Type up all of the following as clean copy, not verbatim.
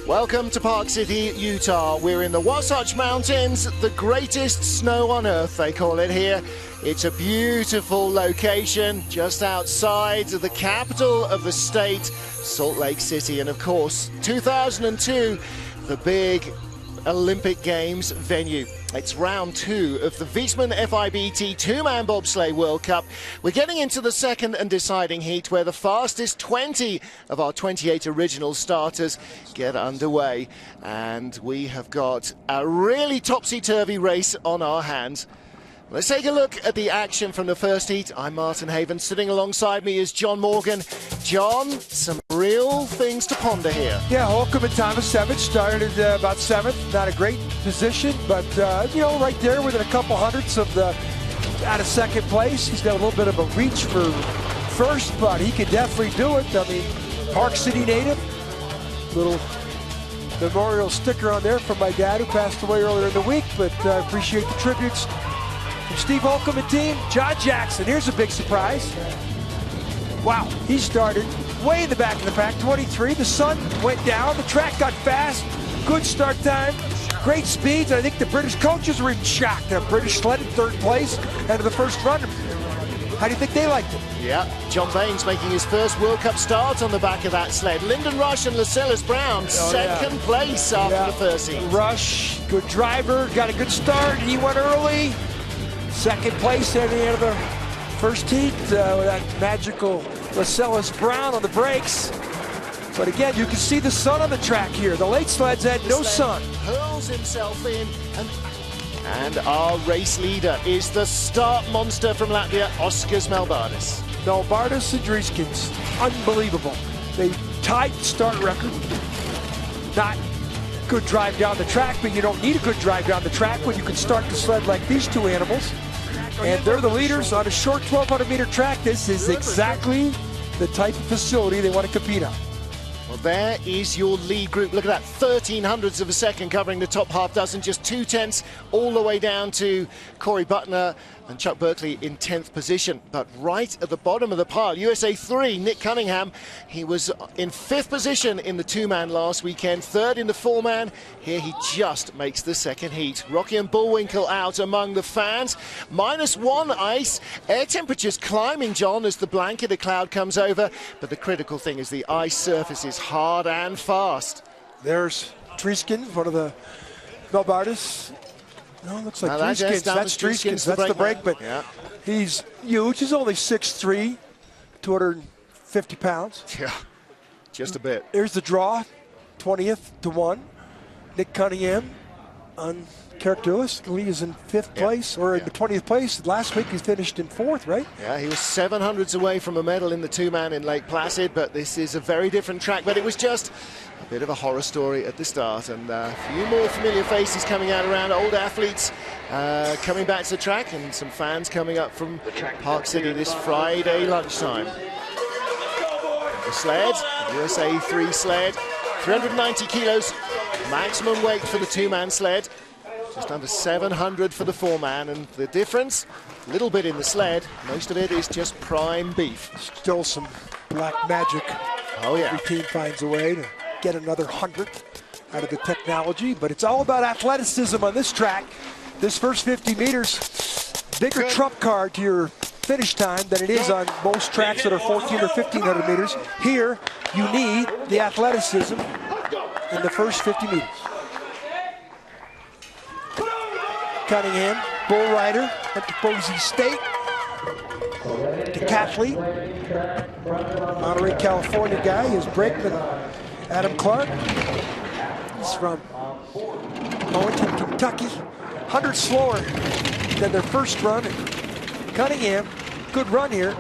Welcome to Park City, Utah. We're in the Wasatch Mountains, the greatest snow on earth, they call it here. It's a beautiful location just outside the capital of the state, Salt Lake City. And of course, 2002, the big Olympic Games venue. It's round 2 of the 2man FIBT 2man Bobsleigh World Cup. We're getting into the second and deciding heat where the fastest 20 of our 28 original starters get underway. And we have got a really topsy-turvy race on our hands. Let's take a look at the action from the first heat. I'm Martin Haven. Sitting alongside me is John Morgan. John, some real things to ponder here. Yeah, Holcomb and Thomas Savage started about 7th. Not a great position, but, you know, right there within a couple hundredths of the out of second place. He's got a little bit of a reach for first, but he could definitely do it. I mean, Park City native. Little memorial sticker on there from my dad who passed away earlier in the week, but I appreciate the tributes. From Steve Holcomb and team, John Jackson. Here's a big surprise. Wow, he started way in the back of the pack, 23. The sun went down, the track got fast, good start time, great speeds. I think the British coaches were even shocked. A British sled in 3rd place out of the first run. How do you think they liked it? Yeah, John Baines making his first World Cup start on the back of that sled. Lyndon Rush and Lascelles Brown, second place after the first heat. Rush, good driver, got a good start. He went early. Second place at the end of the first heat with that magical Lascelles Brown on the brakes. But again, you can see the sun on the track here. The late sleds had no sun. Hurls himself in, and our race leader is the start monster from Latvia, Oskars Melbardis. Melbardis and Drieskins, unbelievable. They tied the start record. Not good drive down the track, but you don't need a good drive down the track when you can start the sled like these two animals. And they're the leaders on a short 1,200-meter track. This is exactly the type of facility they want to compete on. Well, there is your lead group. Look at that, 1300ths of a second covering the top half dozen, just 2/10 all the way down to Corey Butner and Chuck Berkeley in 10th position. But right at the bottom of the pile, USA 3, Nick Cunningham. He was in 5th position in the 2man last weekend, 3rd in the 4man. Here he just makes the second heat. Rocky and Bullwinkle out among the fans. -1 ice. Air temperatures climbing, John, as the blanket of cloud comes over. But the critical thing is the ice surface is hard and fast. There's Drieskins, one of the Melbardis. No, it looks like Drieskins. That's Drieskins. That's the break, but he's huge. He's only 6'3", 250 pounds. Yeah, just a bit. Here's the draw, 20th to 1. Nick Cunningham, uncharacteristically, is in 5th place, or in the 20th place. Last week he finished in 4th, right? Yeah, he was 700ths away from a medal in the 2man in Lake Placid, but this is a very different track. But it was just a bit of a horror story at the start, and a few more familiar faces coming out around, old athletes coming back to the track, and some fans coming up from Park City this Friday lunchtime. The sled, USA 3 sled, 390 kilos, maximum weight for the 2man sled. Just under 700 for the 4man, and the difference, a little bit in the sled, most of it is just prime beef. Still some black magic. Oh yeah. Every team finds a way to get another 100 out of the technology, but it's all about athleticism on this track. This first 50 meters, bigger trump card to your finish time than it is on most tracks that are 1,400 or 1,500 meters. Here, you need the athleticism in the first 50 meters. Cunningham, bull rider, went to Boise State, decathlete, Monterey, California guy. His brakeman, Adam Clark. He's from Owington, Kentucky. 100 slower than their first run. And Cunningham, good run here.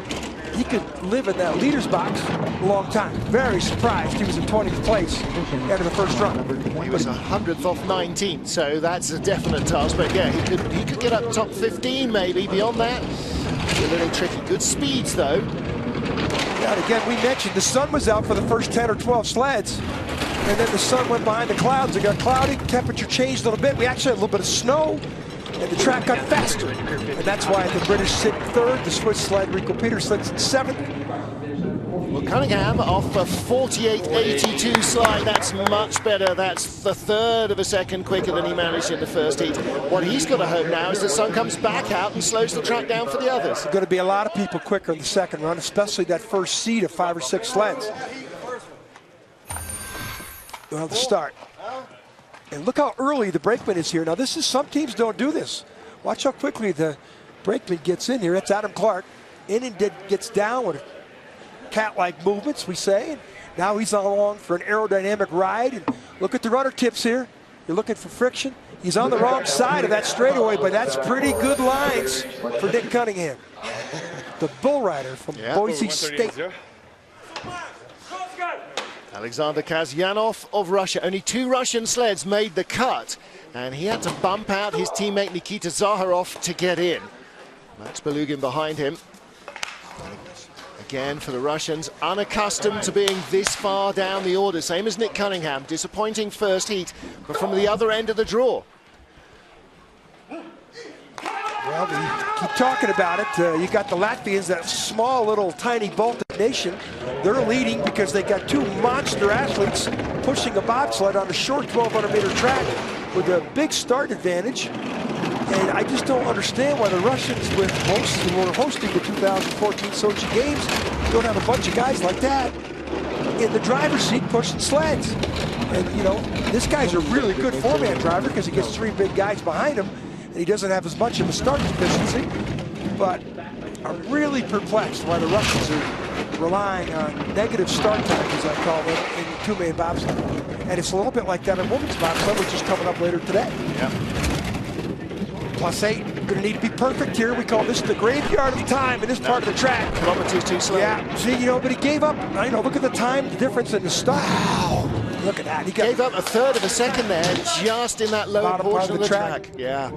He could live in that leader's box a long time. Very surprised he was in 20th place after the first run. He was 100th off 19, so that's a definite task. But yeah, he could get up top 15 maybe. Beyond that, a little tricky. Good speeds though. Yeah, and again, we mentioned the sun was out for the first 10 or 12 sleds, and then the sun went behind the clouds. It got cloudy, temperature changed a little bit. We actually had a little bit of snow, and the track got faster. And that's why the British sit in 3rd, the Swiss sled, Rico Peter, sits in 7th. Well, Cunningham off a 48.82 slide. That's much better. That's the third of a second quicker than he managed in the first heat. What he's got to hope now is that Sun comes back out and slows the track down for the others. There's going to be a lot of people quicker in the second run, especially that first seat of 5 or 6 sleds. Well, the start. And look how early the brakeman is here. Now, this is, some teams don't do this. Watch how quickly the brakeman gets in here. It's Adam Clark. In and gets down with cat-like movements, we say. And now he's along for an aerodynamic ride. And look at the runner tips here. You're looking for friction. He's on the wrong side of that straightaway, but that's pretty good lines for Nick Cunningham, the bull rider from Boise State. Alexander Kazyanov of Russia. Only 2 Russian sleds made the cut, and he had to bump out his teammate Nikita Zakharov to get in. Max Belugin behind him. Again, for the Russians, unaccustomed to being this far down the order. Same as Nick Cunningham. Disappointing first heat, but from the other end of the draw. Well, we keep talking about it. You got the Latvians, that small little tiny Baltic nation. They're leading because they got 2 monster athletes pushing a bobsled on a short 1,200-meter track with a big start advantage. And I just don't understand why the Russians, who were hosting the 2014 Sochi Games, don't have a bunch of guys like that in the driver's seat pushing sleds. And, you know, this guy's a really good 4-man driver because he gets 3 big guys behind him, and he doesn't have as much of a start efficiency. But I'm really perplexed why the Russians are relying on negative start times, as I call them, in 2-man bobsled. And it's a little bit like that in women's bobsled, which is coming up later today. Yeah. +8, going to need to be perfect here. We call this the graveyard of time in this part of the track. Kilometers too slow. Yeah, see, you know, but he gave up. You know, look at the time difference in the start. Wow, look at that. He gave up a third of a second there, just in that lower portion of the track. Yeah.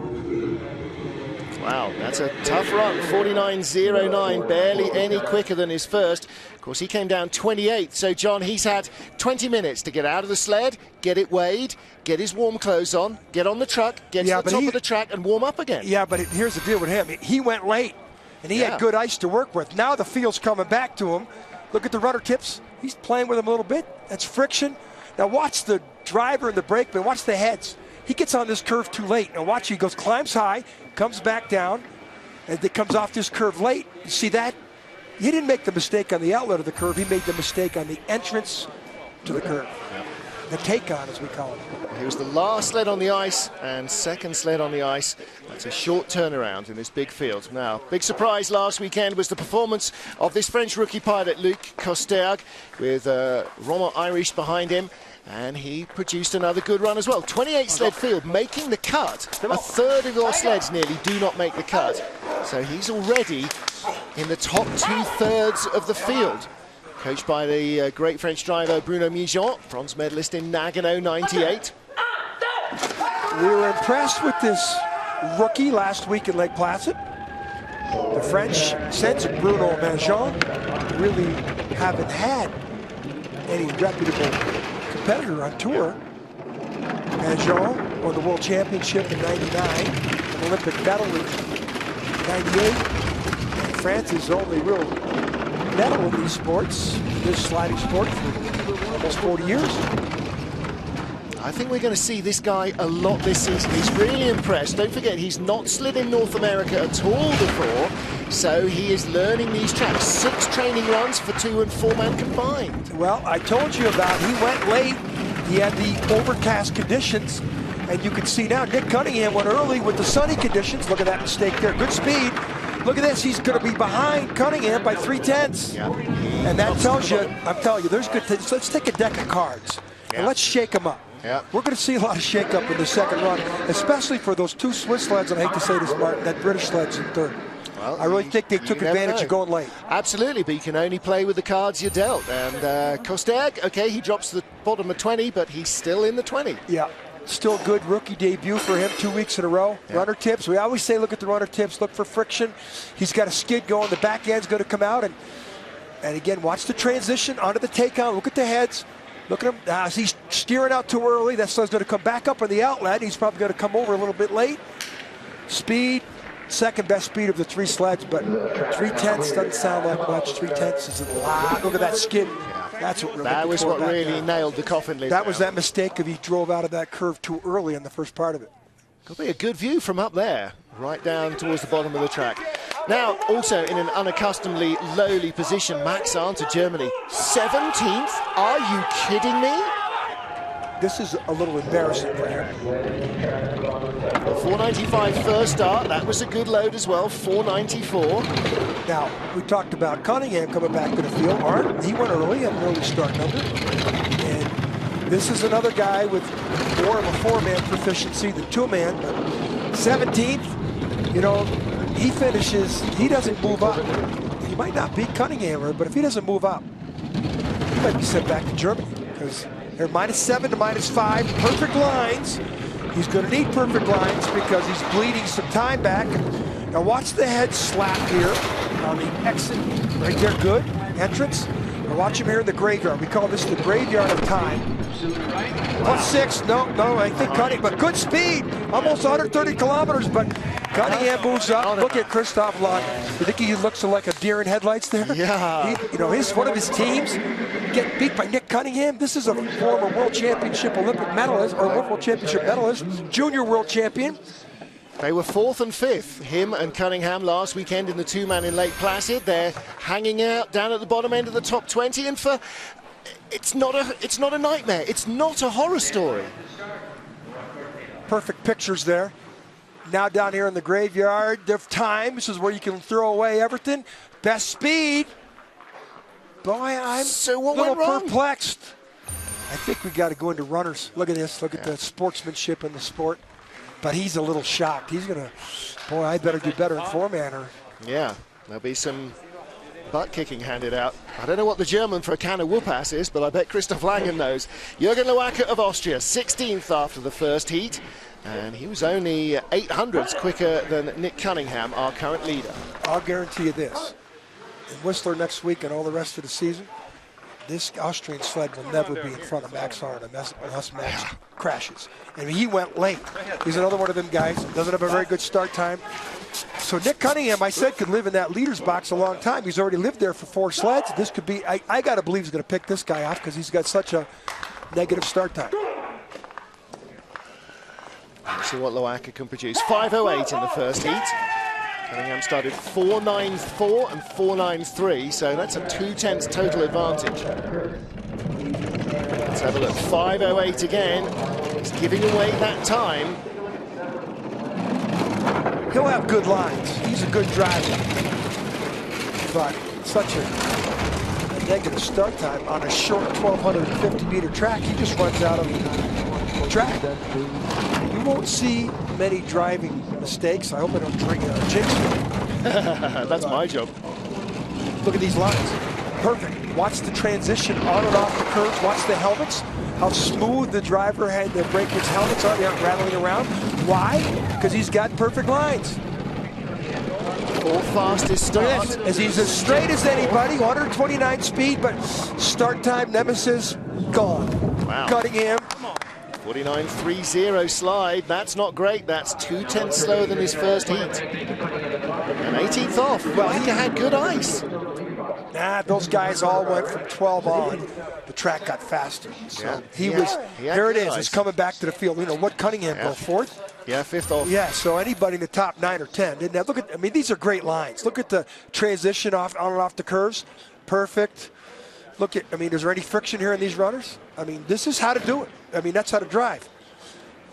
Wow, that's a tough run. 49.09, barely any quicker than his first. Of course, he came down 28th. So, John, he's had 20 minutes to get out of the sled, get it weighed, get his warm clothes on, get on the truck, get to the top of the track, and warm up again. Yeah, but here's the deal with him. He went late, and he had good ice to work with. Now the field's coming back to him. Look at the rudder tips. He's playing with them a little bit. That's friction. Now watch the driver and the brakeman. Watch the heads. He gets on this curve too late. Now watch, he climbs high, comes back down, and it comes off this curve late. You see that? He didn't make the mistake on the outlet of the curve. He made the mistake on the entrance to the curve. The take-on, as we call it. He was the last sled on the ice and second sled on the ice. That's a short turnaround in this big field. Now, big surprise last weekend was the performance of this French rookie pilot, Luc Costerg, with Romain Irish behind him. And he produced another good run as well. 28 sled field, making the cut. A third of your sleds nearly do not make the cut. So he's already in the top 2/3 of the field. Coached by the great French driver Bruno Mijon, bronze medalist in Nagano '98. We were impressed with this rookie last week in Lake Placid. The French, since Bruno Mijon, really haven't had any reputable competitor on tour. Mijon won the World Championship in '99, an Olympic medal in '98. France's only real medal in these sports, this sliding sport, for almost 40 years. I think we're going to see this guy a lot this season. He's really impressed. Don't forget, he's not slid in North America at all before, so he is learning these tracks. 6 training runs for 2- and 4-man combined. Well, I told you about, he went late. He had the overcast conditions, and you can see now Nick Cunningham went early with the sunny conditions. Look at that mistake there. Good speed. Look at this. He's going to be behind Cunningham by 3/10. Yeah. And that tells you, I'm telling you, there's good things. Let's take a deck of cards and let's shake them up. Yeah. We're going to see a lot of shake-up in the second run, especially for those 2 Swiss sleds, and I hate to say this, Martin, that British sled's in third. Well, I really think they took advantage of going late. Absolutely, but you can only play with the cards you're dealt. And Costerg, okay, he drops to the bottom of 20, but he's still in the 20. Yeah, still a good rookie debut for him, 2 weeks in a row. Yeah. Runner tips, we always say look at the runner tips, look for friction. He's got a skid going, the back end's going to come out. And again, watch the transition onto the takeout, look at the heads. Look at him, he's steering out too early. That sled's going to come back up on the outlet. He's probably going to come over a little bit late. Speed, second best speed of the 3 sleds, but 3/10 doesn't sound like much. 3/10 is a lot. Look at that skid. That's what that was what really nailed the coffin lid. That was that mistake if he drove out of that curve too early in the first part of it. Could be a good view from up there, right down towards the bottom of the track. Now, also in an unaccustomedly lowly position, Max Arndt to Germany. 17th? Are you kidding me? This is a little embarrassing for him. A 495 first start, that was a good load as well, 494. Now, we talked about Cunningham coming back to the field. Arndt, he went early, had an early start number. And this is another guy with more of a 4-man proficiency than 2-man. But 17th, you know, he finishes, he doesn't move up. He might not beat Cunningham, but if he doesn't move up, he might be sent back to Germany, because they're -7 to -5, perfect lines. He's going to need perfect lines because he's bleeding some time back. Now watch the head slap here on the exit, right there, good entrance. Now watch him here in the graveyard. We call this the graveyard of time. +6, no, I think Cunningham, but good speed, almost 130 kilometers, but Cunningham moves up. Look at Christoph Lang. You think he looks like a deer in headlights there? Yeah. You know, one of his teams get beat by Nick Cunningham. This is a former World Championship Olympic medalist, or World Championship medalist, junior world champion. They were 4th and 5th, him and Cunningham, last weekend in the 2-man in Lake Placid. They're hanging out down at the bottom end of the top 20, and for it's not a nightmare. It's not a horror story. Perfect pictures there. Now down here in the graveyard of time, this is where you can throw away everything. Best speed. Boy, I'm so what a little went wrong? perplexed. I think we got to go into runners. Look at this. Look at the sportsmanship in the sport. But he's a little shocked. He's going to, boy, I better do better in 4-man. Yeah, there'll be some butt kicking handed out. I don't know what the German for a can of whoop-ass is, but I bet Christoph Langen knows. Jürgen Loacker of Austria, 16th after the first heat. And he was only 800ths quicker than Nick Cunningham, our current leader. I'll guarantee you this. In Whistler next week and all the rest of the season, this Austrian sled will never be in front of Max Arndt unless Max crashes. And he went late. He's another one of them guys. Doesn't have a very good start time. So Nick Cunningham, I said, could live in that leader's box a long time. He's already lived there for 4 sleds. This could be, I got to believe he's going to pick this guy off because he's got such a negative start time. Let's see what Loacker can produce. 5:08 in the first heat. Cunningham started 4.94 and 4.93, so that's a 2/10 total advantage. Let's have a look. 5:08 again. He's giving away that time. He'll have good lines. He's a good driver. But such a negative start time on a short 1,250-meter track. He just runs out of the track. You won't see many driving mistakes. I hope I don't jinx it. That's my job. Look at these lines. Perfect. Watch the transition on and off the curves. Watch the helmets. How smooth the driver had the brakeman's helmets are. They aren't rattling around. Why? Because he's got perfect lines. Full fastest start. As he's as straight as anybody. 129 speed, but start time nemesis gone. Wow. Cunningham. 49.30 slide. That's not great. That's 2/10 slower than his first heat. And 18th off. Well, he had good ice. Nah, those guys all went from 12 on. The track got faster. So he was, there it is. It's coming back to the field. You know, what Cunningham go, 4th? Yeah, 5th off. Yeah, so anybody in the top 9 or 10. Didn't that? Look at, I mean, these are great lines. Look at the transition off on and off the curves. Perfect. Look at, I mean, is there any friction here in these runners? I mean, this is how to do it. I mean, that's how to drive.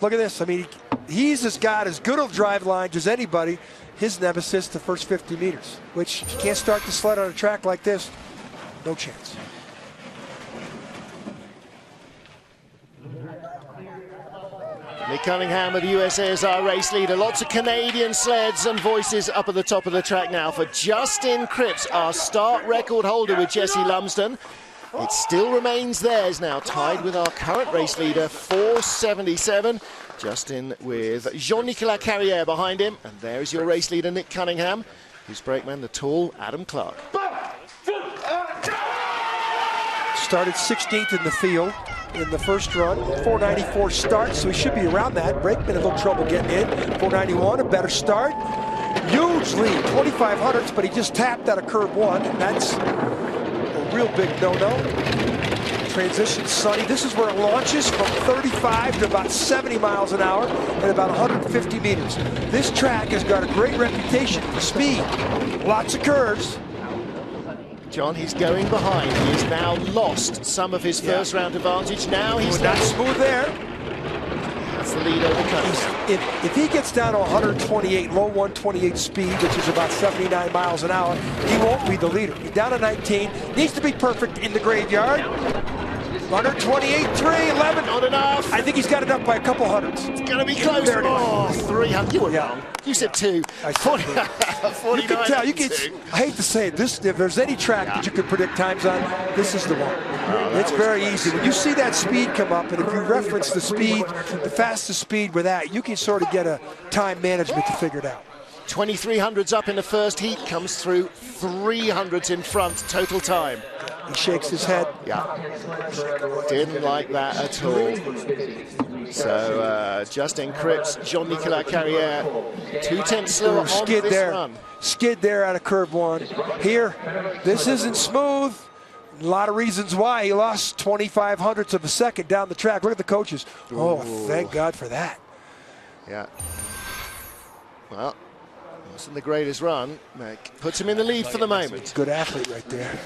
Look at this. I mean, he's just got as good of drive lines as anybody. His nemesis, the first 50 meters, which if you can't start the sled on a track like this, no chance. Nick Cunningham of the USA is our race leader. Lots of Canadian sleds and voices up at the top of the track now for Justin Cripps, our start record holder with Jesse Lumsden. It still remains theirs now, tied with our current race leader, 4.77. Justin with Jean-Nicolas Carrière behind him. And there is your race leader, Nick Cunningham, whose brakeman, the tall Adam Clark. Started 16th in the field in the first run. 494 start, so he should be around that. Brakeman had a little trouble getting in. 491, a better start. huge lead, 2,500s, but he just tapped out of curve one, and that's a real big no-no. Transition sunny. This is where it launches from 35 to about 70 miles an hour at about 150 meters. This track has got a great reputation for speed. Lots of curves. John, he's going behind. He has now lost some of his first round advantage. Now he's not smooth there. That's the lead over Cunningham. If he gets down to 128, low 128 speed, which is about 79 miles an hour, he won't be the leader. He's down to 19. Needs to be perfect in the graveyard. 128.311. Not enough. I think he's got it up by a couple hundreds. It's going to be close. There it is. Oh, 300. You were wrong. You said 2. I said 2. You can tell. I hate to say it. If there's any track that you could predict times on, this is the one. It's very easy. When you see that speed come up, and if you reference the speed, the fastest speed with that, you can sort of get a time management to figure it out. 2300s up in the first heat, comes through 300s in front, total time. He shakes his head. Yeah, didn't like that at all. So Justin Cripps, Jean-Nicolas Carrière, 2/10 slower on this run. Skid there out of curve one. Here, this isn't smooth. A lot of reasons why. He lost 2,500ths of a second down the track. Look at the coaches. Oh, thank God for that. Yeah. Well, wasn't the greatest run. Puts him in the lead for the moment. Good athlete right there.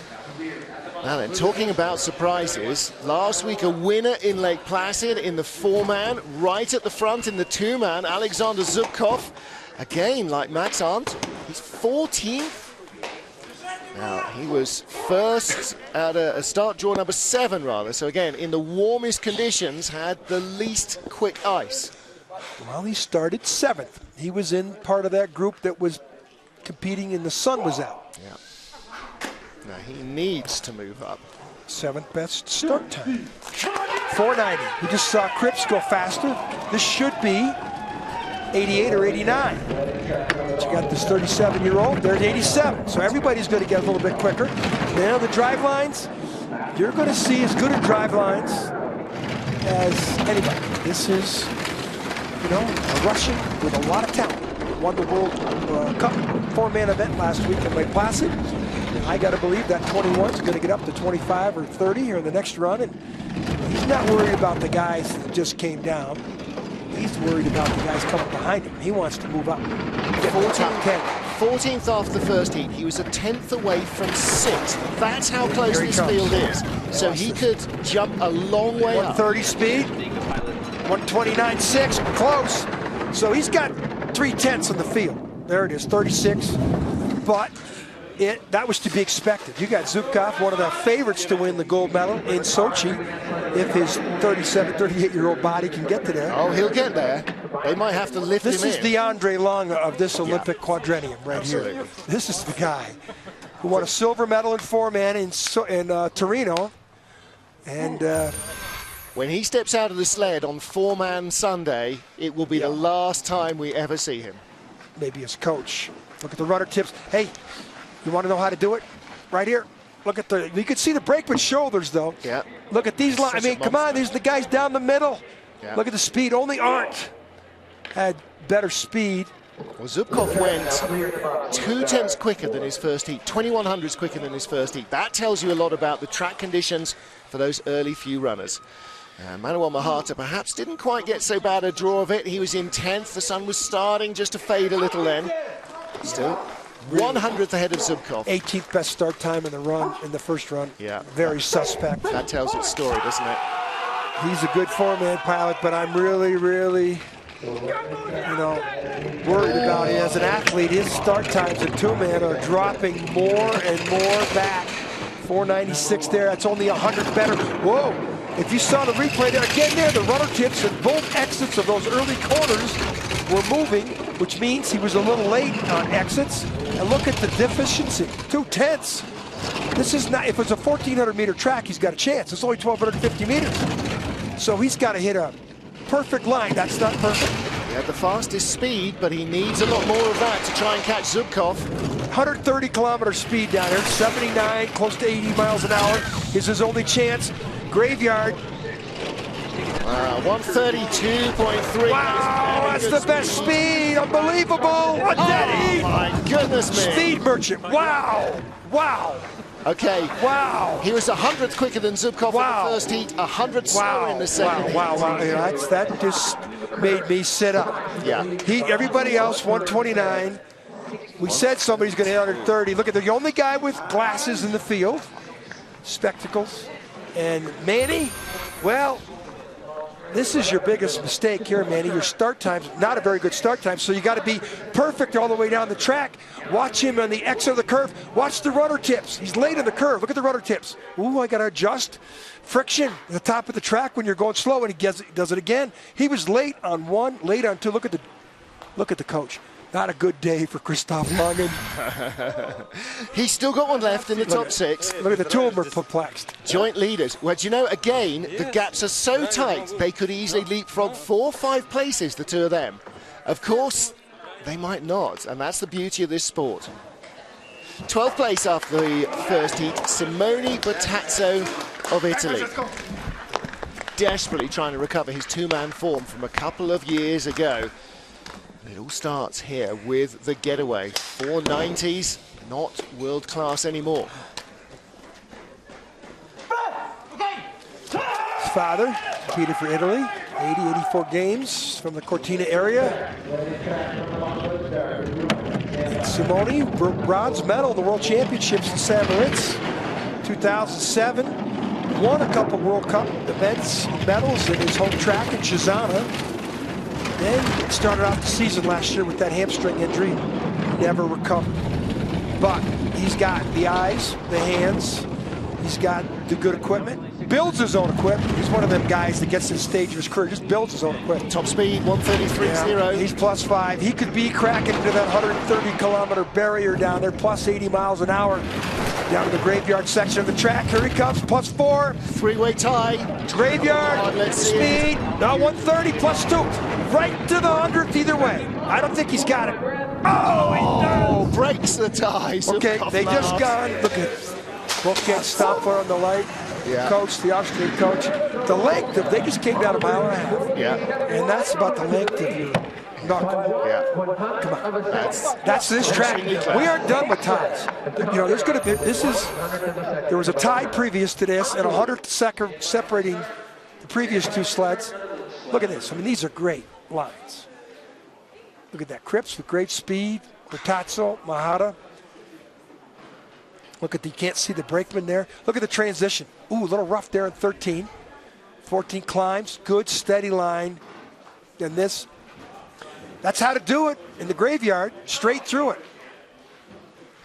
Now then, talking about surprises, last week a winner in Lake Placid in the 4-man, right at the front in the 2-man, Alexander Zubkov. Again, like Max Arndt, he's 14th. Now, he was first at a start draw number 7, rather. So again, in the warmest conditions, had the least quick ice. Well, he started 7th. He was in part of that group that was competing and the sun was out. Yeah. Now he needs to move up. 7th best start time. 490. We just saw Cripps go faster. This should be 88 or 89. But you got this 37-year-old. There's 87. So everybody's going to get a little bit quicker. Now the drive lines, you're going to see as good a drive lines as anybody. This is, you know, a Russian with a lot of talent. Won the World Cup 4-man event last week in Lake Placid. I got to believe that 21 is going to get up to 25 or 30 here in the next run. And he's not worried about the guys that just came down. He's worried about the guys coming behind him. He wants to move up. 14th after the first heat. He was a 10th away from 6th. That's how close this field is. So he could jump a long way up. 130 speed, 129.6, close. So he's got 3/10 on the field. There it is, 36. But that was to be expected. You got Zubkov, one of the favorites to win the gold medal in Sochi, if his 37, 38-year-old body can get to there. Oh, he'll get there. They might have to lift him in. This is the Andre Long of this Olympic quadrennium right here. This is the guy who won a silver medal in 4-man in Torino. And when he steps out of the sled on 4-man Sunday, it will be the last time we ever see him. Maybe his coach. Look at the rudder tips. Hey, you want to know how to do it? Right here. Look at the, you can see the brakeman shoulders though. Yeah. Look at these lines. I mean, come on, these are the guys down the middle. Yeah. Look at the speed. Only Arndt had better speed. Well, Zubkov went 2/10 quicker than his first heat, 2100s quicker than his first heat. That tells you a lot about the track conditions for those early few runners. Manuel Mahata perhaps didn't quite get so bad a draw of it. He was in 10th. The sun was starting just to fade a little then. Still 100th ahead of Zubkov. 18th best start time in the run, in the first run. Yeah. Very suspect. That tells its story, doesn't it? He's a good 4-man pilot, but I'm really, you know, worried about him as an athlete. His start times in 2-man are dropping more and more back. 496 there. That's only 100 better. Whoa. If you saw the replay there, again there, the rudder tips and both exits of those early corners were moving, which means he was a little late on exits. And look at the deficiency, 2/10. This is not, if it's a 1,400-meter track, he's got a chance. It's only 1,250 meters. So he's got to hit a perfect line. That's not perfect. He had the fastest speed, but he needs a lot more of that to try and catch Zubkov. 130-kilometer speed down here, 79, close to 80 miles an hour is his only chance. Graveyard, 132.3. Wow, that's the best speed. Unbelievable. What's that heat? My goodness me. Speed merchant. Wow. Wow. Okay. Wow. He was 100th quicker than Zubkov in the first heat, 100 slower in the second heat. Wow. That just made me sit up. Yeah. Everybody else, 129. We said somebody's going to hit 130. Look at the only guy with glasses in the field, spectacles. And Manny, well, this is your biggest mistake here, Manny. Your start time's not a very good start time, so you got to be perfect all the way down the track. Watch him on the exit of the curve. Watch the rudder tips. He's late on the curve. Look at the rudder tips. Ooh, I got to adjust. Friction at the top of the track when you're going slow, and he does it again. He was late on one, late on two. Look at the coach. Not a good day for Christoph Langen. He's still got one left in the top six. Look at the two of them are perplexed. Joint leaders. Well, do you know, again, the gaps are so tight, they could easily leapfrog 4 or 5 places, the two of them. Of course, they might not, and that's the beauty of this sport. 12th place after the first heat, Simone Bottazzo of Italy. Desperately trying to recover his two-man form from a couple of years ago. It all starts here with the getaway. 490s, not world class anymore. His father competed for Italy, 84 games from the Cortina area. And Simone, bronze medal in the World Championships in St. Moritz, 2007. Won a couple World Cup events, medals in his home track in Cesana. Then started off the season last year with that hamstring injury, never recovered. But he's got the eyes, the hands, he's got the good equipment, builds his own equipment. He's one of them guys that gets to the stage of his career, just builds his own equipment. Top speed, 133.0. Yeah, he's +5. He could be cracking into that 130-kilometer barrier down there, plus 80 miles an hour. Down to the graveyard section of the track. Here he comes, +4. Three-way tie. Graveyard, speed. Now 130, +2. Right to the 100th either way. I don't think he's got it. Oh, he breaks the ties. Okay, they just gone. Look at both can't stop her on the light. Yeah. Coach, the Austrian coach. The length of, they just came down a mile and a half. Yeah. And that's about the length of your knuckle. Yeah. Come on. That's this track. We aren't done with ties. You know, there's going to be, there was a tie previous to this and 100th second separating the previous two sleds. Look at this. I mean, these are great lines. Look at that. Cripps with great speed. Bottazzo, Mahara. Look at you can't see the brakeman there. Look at the transition. Ooh, a little rough there in 13. 14 climbs. Good, steady line. And this, that's how to do it in the graveyard. Straight through it.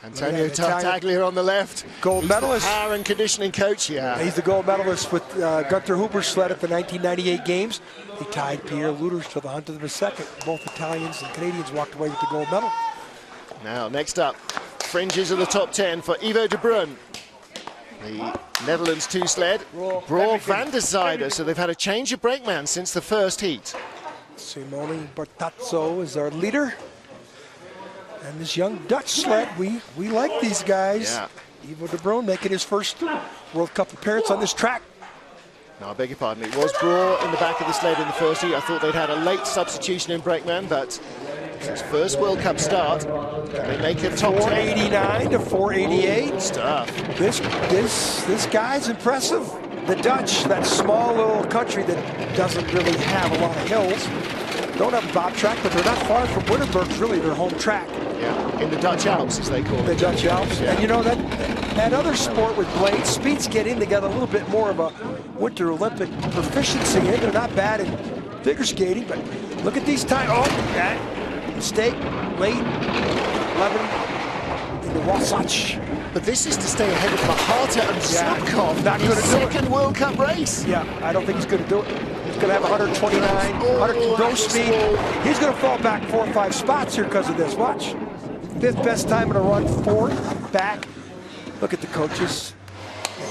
Antonio Tartaglia on the left. Gold medalist. The power and conditioning coach, yeah. He's the gold medalist with Gunther Huber's sled at the 1998 games. He tied Pierre Luders to the hunt of the second. Both Italians and Canadians walked away with the gold medal. Now, next up, fringes of the top 10 for Ivo de Bruin. The Netherlands 2 sled. Broer van der Zijde. So they've had a change of brakeman since the first heat. Simone Bottazzo is our leader. And this young Dutch sled, we like these guys. Yeah. Ivo de Bruin making his first World Cup appearance on this track. No, I beg your pardon. It was Broer in the back of the sled in the first heat. I thought they'd had a late substitution in brakeman, but it's his first World Cup start. They make a top 10. 489 to 488. Ooh, stuff. This guy's impressive. The Dutch, that small little country that doesn't really have a lot of hills, don't have a bob track, but they're not far from Wittenberg's really their home track. Yeah, in the Dutch Alps, as they call it. The Dutch Alps. Yeah. And you know, that other sport with blades, speeds get in, they got a little bit more of a Winter Olympic proficiency in. They're not bad in figure skating, but look at these times. Oh, that mistake, late, 11 in the Wasatch. But this is to stay ahead of Mahata and Zubkov. Not good at second World Cup race. Yeah, I don't think he's going to do it. He's going to have 129, 100 gross speed. He's going to fall back 4 or 5 spots here because of this. Watch. 5th best time in a run, 4th back. Look at the coaches.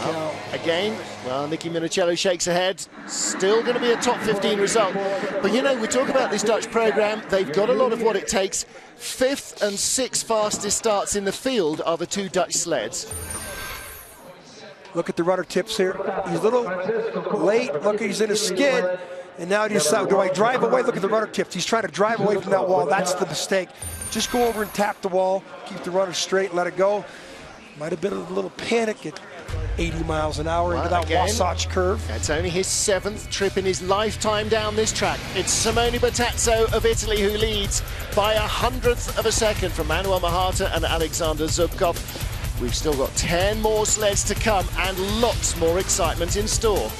Well, again, well, Nicky Minicello shakes her head. Still going to be a top 15 result. But you know, we talk about this Dutch program. They've got a lot of what it takes. 5th and 6th fastest starts in the field are the 2 Dutch sleds. Look at the rudder tips here. He's a little late. Look, he's in a skid. And now he decides, do I drive away? Look at the rudder tips. He's trying to drive away from that wall. That's the mistake. Just go over and tap the wall. Keep the rudder straight. Let it go. Might have been a little panic at 80 miles an hour into that Wasatch curve. It's only his 7th trip in his lifetime down this track. It's Simone Bertazzo of Italy who leads by 100th of a second from Manuel Mahata and Alexander Zubkov. We've still got 10 more sleds to come and lots more excitement in store.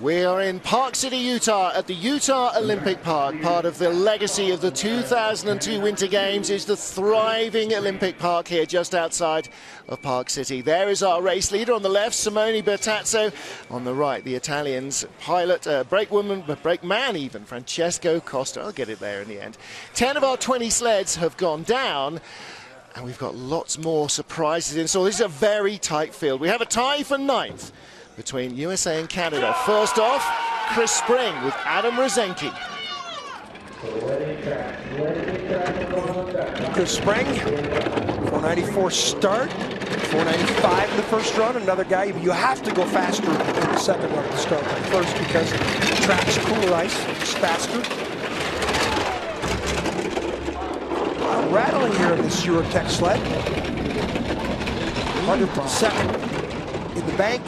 We are in Park City, Utah, at the Utah Olympic Park. Part of the legacy of the 2002 Winter Games is the thriving Olympic Park here just outside of Park City. There is our race leader on the left, Simone Bertazzo. On the right, the Italians pilot, brakeman even, Francesco Costa. I'll get it there in the end. 10 of our 20 sleds have gone down. And we've got lots more surprises in. So this is a very tight field. We have a tie for 9th. Between USA and Canada. First off, Chris Spring with Adam Rozenki. Chris Spring, 494 start, 495 in the first run. Another guy, you have to go faster in the second run to start first because the track's cooler ice, it's faster. Rattling here in this Eurotech sled. 100% in the bank.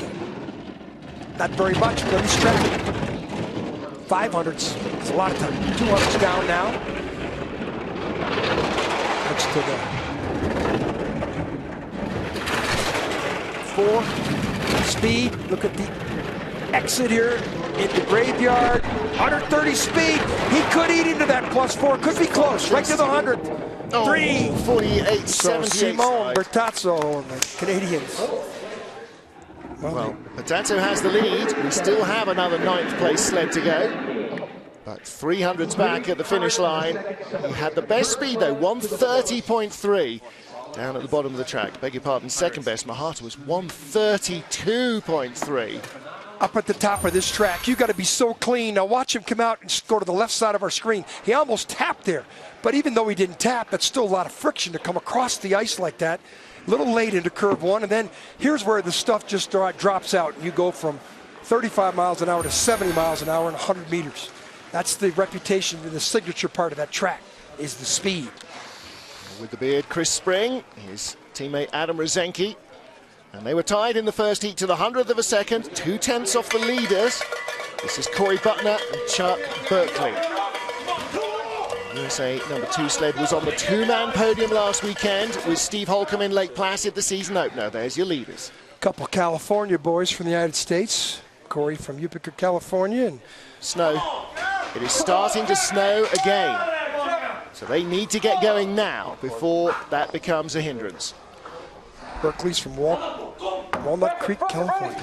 Not very much, but this track. 500s, it's a lot of time. 200s down now. Looks to the 4 speed. Look at the exit here in the graveyard. 130 speed. He could eat into that +4. Could be close, right to the 100. 3. 48, so Simone Bertazzo and the Canadians. Well, Bertazzo has the lead. We still have another 9th place sled to go. But 300's back at the finish line. He had the best speed though, 130.3 down at the bottom of the track. Beg your pardon, second best, Mahata was 132.3. Up at the top of this track, you got to be so clean. Now watch him come out and go to the left side of our screen. He almost tapped there. But even though he didn't tap, that's still a lot of friction to come across the ice like that. A little late into curve 1, and then here's where the stuff just drops out. You go from 35 miles an hour to 70 miles an hour in 100 meters. That's the reputation and the signature part of that track is the speed. With the beard, Chris Spring, his teammate Adam Rozenki. And they were tied in the first heat to the 100th of a second, 2/10 off the leaders. This is Corey Butner and Chuck Berkeley. USA #2 sled was on the two-man podium last weekend with Steve Holcomb in Lake Placid, the season opener. There's your leaders. Couple California boys from the United States. Corey from Utica, California. And snow. It is starting to snow again. So they need to get going now before that becomes a hindrance. Berkeley's from Walnut Creek, California.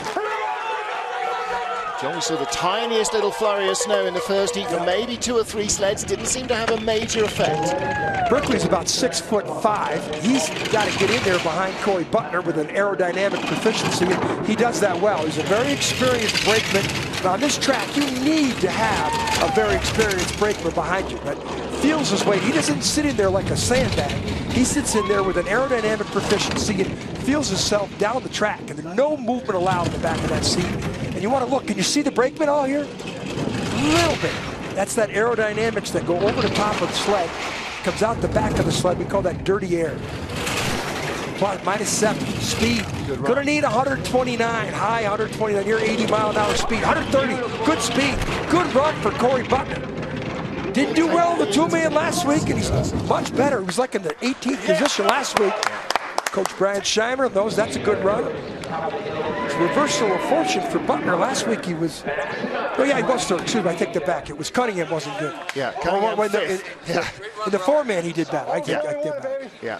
John, we saw the tiniest little flurry of snow in the first heat for maybe 2 or 3 sleds. Didn't seem to have a major effect. Berkeley's about 6'5". He's got to get in there behind Corey Butner with an aerodynamic proficiency, and he does that well. He's a very experienced brakeman. Now, on this track, you need to have a very experienced brakeman behind you, but feels his weight. He doesn't sit in there like a sandbag. He sits in there with an aerodynamic proficiency and feels himself down the track, and there's no movement allowed in the back of that seat. And you want to look, can you see the brakeman all here? A little bit. That's that aerodynamics that go over the top of the sled, comes out the back of the sled. We call that dirty air. -7, speed. Gonna need 129, high 129, near 80-mile-an-hour speed. 130, good speed. Good run for Corey Butner. Didn't do well in the two-man last week, and he's much better. He was like in the 18th position last week. Coach Brian Scheimer knows that's a good run. It's a reversal of fortune for Butner. Last week he was, oh yeah, he was third. Excuse me, I take that back. It was Cunningham wasn't good. Yeah, Cunningham in the four-man he did that. I take that back. Yeah.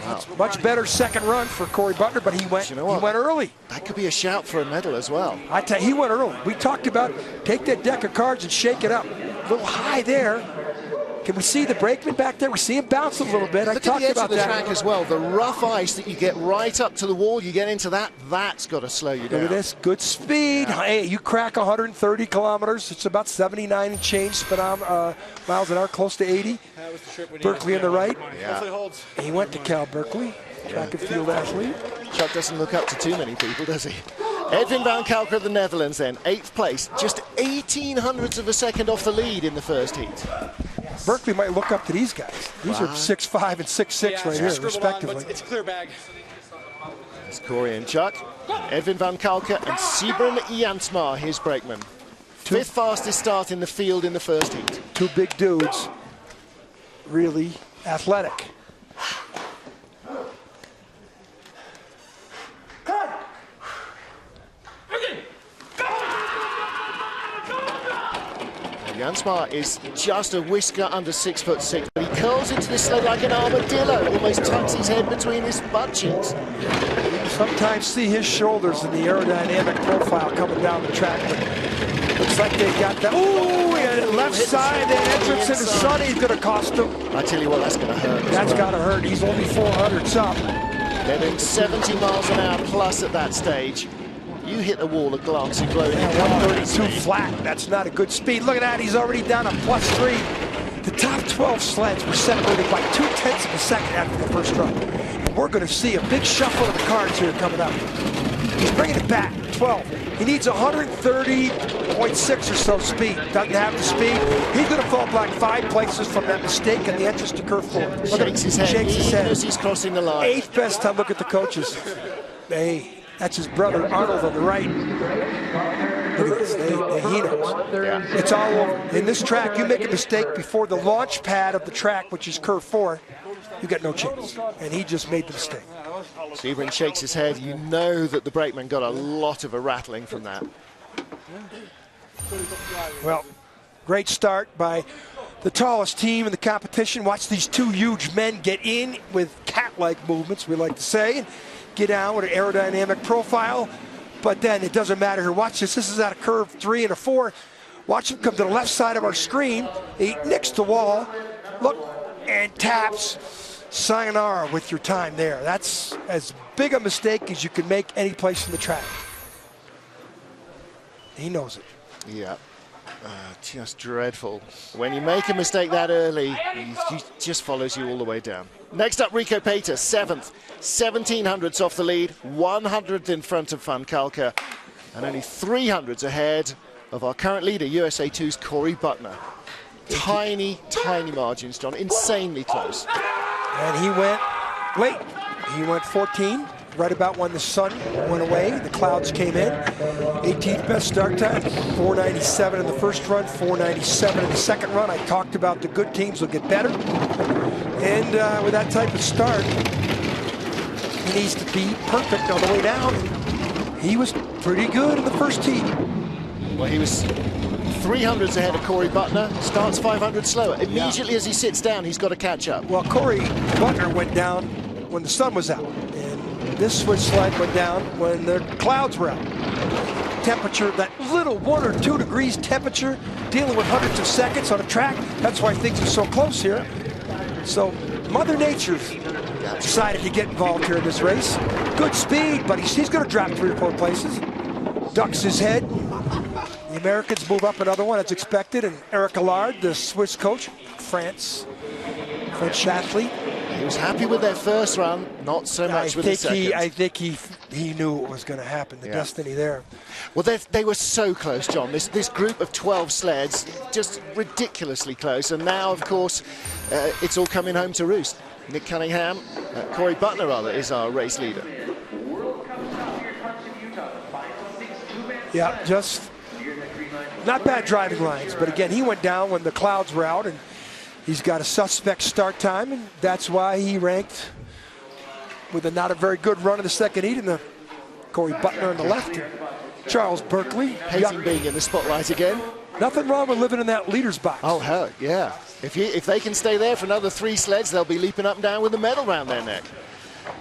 Wow. Much better second run for Corey Butner, but he went early. That could be a shout for a medal as well. I tell you, he went early. We talked about take that deck of cards and shake it up. A little high there. Can we see the brakeman back there? We see him bounce a little bit. Look at the edge of the track as well. The rough ice that you get right up to the wall, you get into that, that's got to slow you down. Look at this, good speed. Yeah. Hey, you crack 130 kilometers. It's about 79 and change miles an hour, close to 80. Berkeley on the right. Yeah. He went to Cal Berkeley, track and field athlete. Chuck doesn't look up to too many people, does he? Edwin van Kalker of the Netherlands then, 8th place, just 1800ths of a second off the lead in the first heat. Berkeley might look up to these guys. These are 6'5" and 6'6" right here, respectively. It's a clear bag. It's Corey and Chuck, Edwin van Kalker and Sybren Jansma, his brakeman. 5th fastest start in the field in the first heat. 2 big dudes, really athletic. Jansma is just a whisker under 6'6", but he curls into this sled like an armadillo, almost tucks his head between his butt cheeks. You sometimes see his shoulders in the aerodynamic profile coming down the track, but looks like they got that. Ooh, yeah, left side, that entrance into Sonny's going to cost him. I tell you what, that's going to hurt. That's got to hurt. He's only 400s up. They're doing 70 miles an hour plus at that stage. You hit the wall at glancing blow. 132 flat. That's not a good speed. Look at that. He's already down to +3. The top 12 sleds were separated by 0.2 of a second after the first run. And we're going to see a big shuffle of the cards here coming up. He's bringing it back. 12. He needs 130.6 or so speed. Doesn't have the speed. He's going to fall back 5 places from that mistake in the entrance to curve 4. Shakes his head. Shakes his head. He's crossing the line. 8th best time. Look at the coaches. Hey. That's his brother Arnold on the right. Look at this. He knows. Yeah. It's all over. In this track, you make a mistake before the launch pad of the track, which is curve 4, you get no chance. And he just made the mistake. Sybren shakes his head. You know that the brakeman got a lot of a rattling from that. Well, great start by the tallest team in the competition. Watch these 2 huge men get in with cat-like movements, we like to say, and get down with an aerodynamic profile. But then it doesn't matter here. Watch this. This is at a curve 3 and a 4. Watch him come to the left side of our screen. He nicks the wall. Look, and taps. Sayonara with your time there. That's as big a mistake as you can make any place in the track. He knows it. Yeah. Just dreadful. When you make a mistake that early, he just follows you all the way down. Next up, Rico Pater, 7th. 1700ths off the lead, 100th in front of Van Kalker, and only 300ths ahead of our current leader, USA 2's Corey Butner. Tiny, tiny margins, John, insanely close. And he went late. He went 14. right about when the sun went away. The clouds came in. 18th best start time, 4:97 in the first run, 4:97 in the second run. I talked about the good teams will get better. And with that type of start, he needs to be perfect on the way down. He was pretty good in the first heat. Well, he was 300s ahead of Corey Butner, starts 500 slower. Immediately as he sits down, he's got to catch up. Well, Corey Butner went down when the sun was out. And this switch slide went down when the clouds were out. Temperature, that little 1 or 2 degrees temperature, dealing with hundreds of seconds on a track. That's why things are so close here. So Mother Nature's decided to get involved here in this race. Good speed, but he's going to drop 3 or 4 places. Ducks his head. The Americans move up another one as expected, and Eric Allard, the Swiss coach, French athlete. He was happy with their first run, not so much with the second. I think he knew what was going to happen, the destiny there. Well, they were so close, John. This group of 12 sleds, just ridiculously close. And now, of course, it's all coming home to roost. Nick Cunningham, Corey Butner, rather, is our race leader. Yeah, just not bad driving lines. But again, he went down when the clouds were out, and he's got a suspect start time, and that's why he ranked with a not a very good run in the second heat, and the Corey Butner on the left. Charles Berkeley. Hating being in the spotlight again. Nothing wrong with living in that leader's box. Oh, hell, yeah. If they can stay there for another 3 sleds, they'll be leaping up and down with a medal round their neck.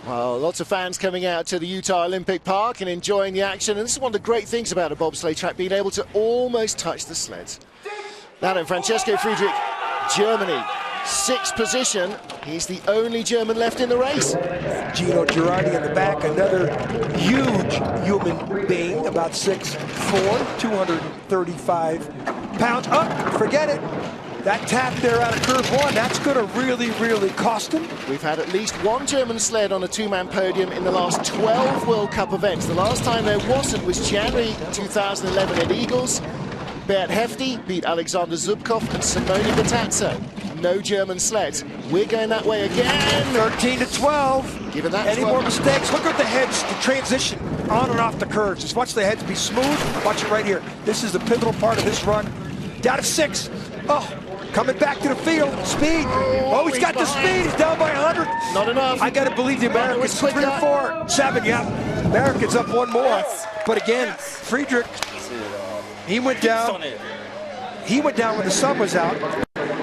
Well, lots of fans coming out to the Utah Olympic Park and enjoying the action. And this is one of the great things about a bobsleigh track, being able to almost touch the sleds. Now then, Francesco Friedrich, Germany, 6th position. He's the only German left in the race. Gino Girardi in the back, another huge human being, about 6'4", 235 pounds. Oh, forget it. That tap there out of curve 1, that's going to really, really cost him. We've had at least 1 German sled on a 2-man podium in the last 12 World Cup events. The last time there wasn't was January 2011 at Eagles. Bert Hefty beat Alexander Zubkov and Simone Batazza. No German sleds. We're going that way again. 13 to 12. Given that Any more mistakes? Look at the heads, the transition on and off the curves. Just watch the heads be smooth. Watch it right here. This is the pivotal part of this run. Down to 6. Oh, coming back to the field. Speed. Oh, he's got the speed. He's down by 100. Not enough. I got to believe the Americans. 3 or 4. 7, yeah. Americans up 1 more. But again, Friedrich, he went down. He went down when the sun was out.